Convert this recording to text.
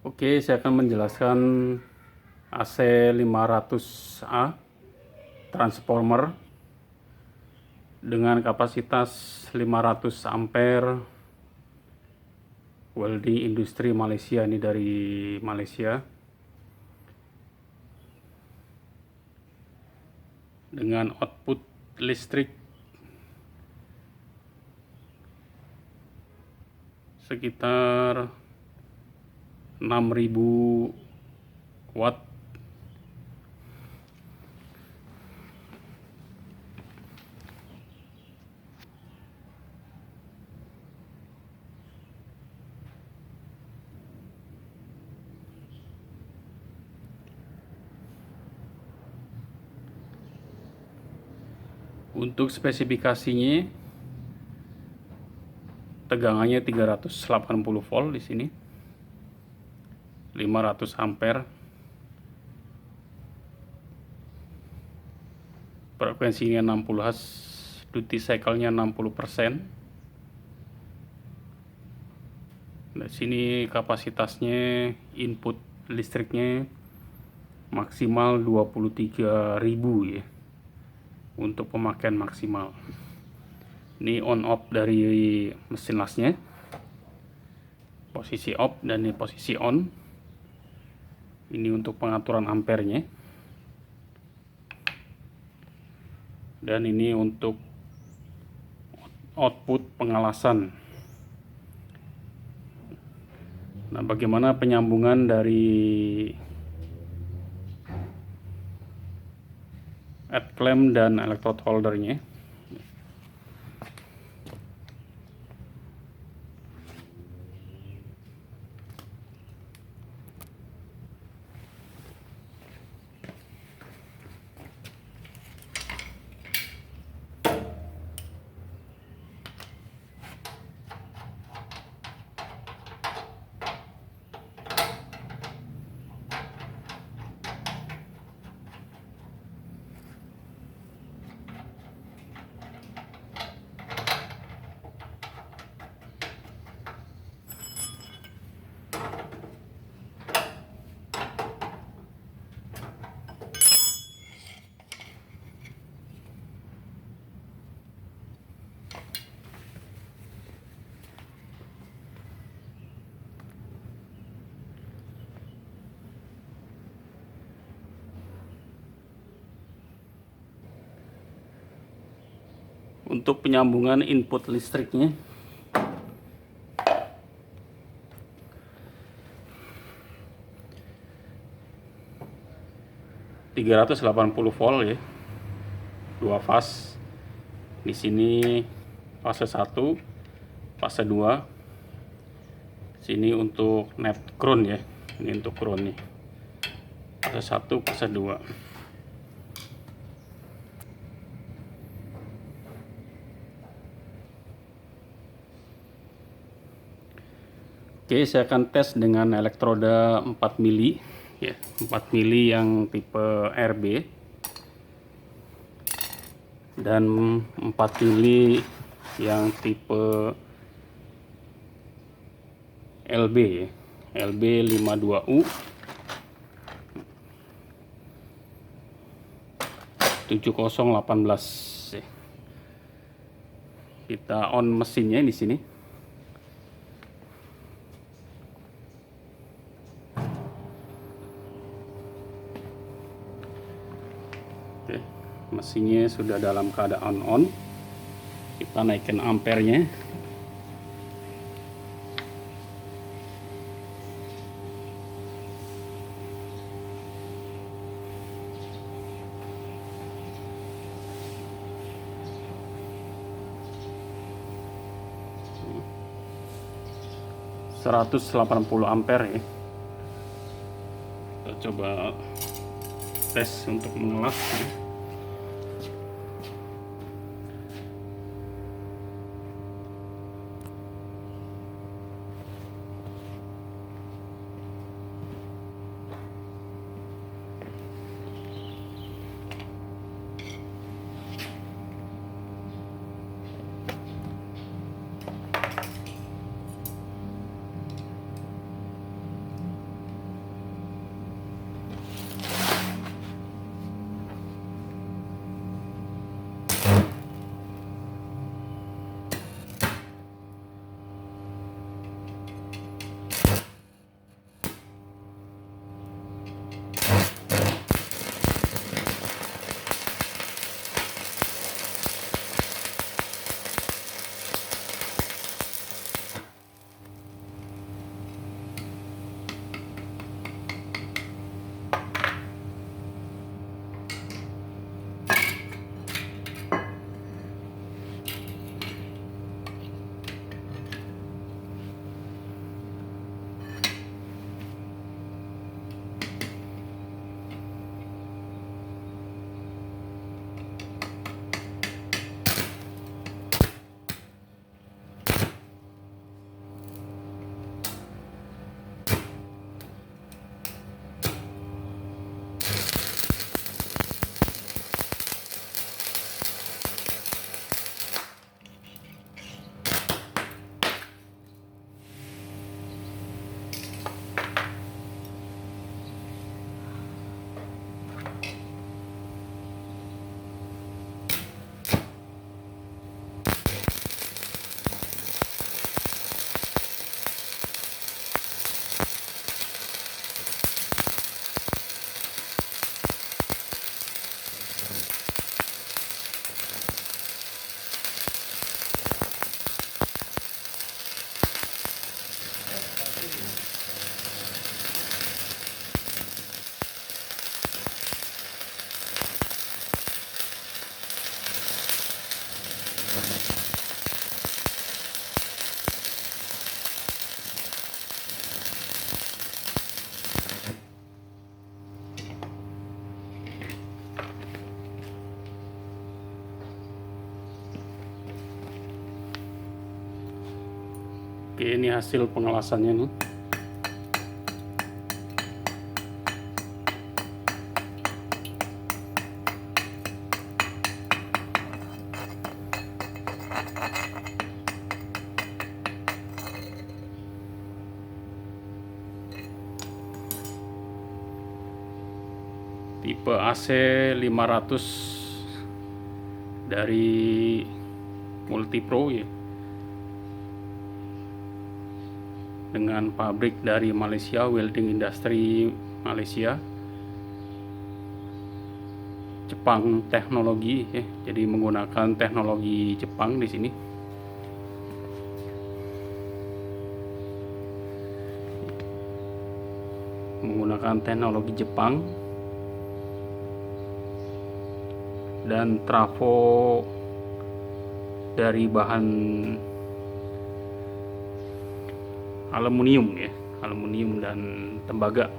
Oke, saya akan menjelaskan AC 500A transformer dengan kapasitas 500 ampere, welding industri Malaysia, ini dari Malaysia, dengan output listrik sekitar 6.000 watt. Untuk spesifikasinya, tegangannya 380 volt di sini, 500 ampere, frekuensinya 60 Hz, duty cycle-nya 60%. Di sini kapasitasnya, input listriknya maksimal 23.000 ya, untuk pemakaian maksimal. Ini on off dari mesin lasnya, posisi off, dan ini posisi on. Ini untuk pengaturan ampernya, dan ini untuk output pengalasan. Nah, bagaimana penyambungan dari head clamp dan electrode holdernya? Untuk penyambungan input listriknya, ...380 volt ya, 2 fase. Di sini fase 1, fase 2. Sini untuk net ground ya, ini untuk ground nih. Fase 1, fase 2. Oke, saya akan tes dengan elektroda 4 mili ya, 4 mili yang tipe RB dan 4 mili yang tipe LB ya, LB 52U 7018 ya. Kita on mesinnya di sini. Oke, mesinnya sudah dalam keadaan on. Kita naikkan ampernya. ...180 ampere ya. Kita coba tes untuk mengelas ya. Oke, ini hasil pengelasannya nih. Tipe AC 500 dari Multipro ya, dengan pabrik dari Malaysia, Welding Industry Malaysia, Jepang teknologi ya, jadi menggunakan teknologi Jepang di sini. Menggunakan teknologi Jepang dan trafo dari bahan aluminium ya, aluminium dan tembaga.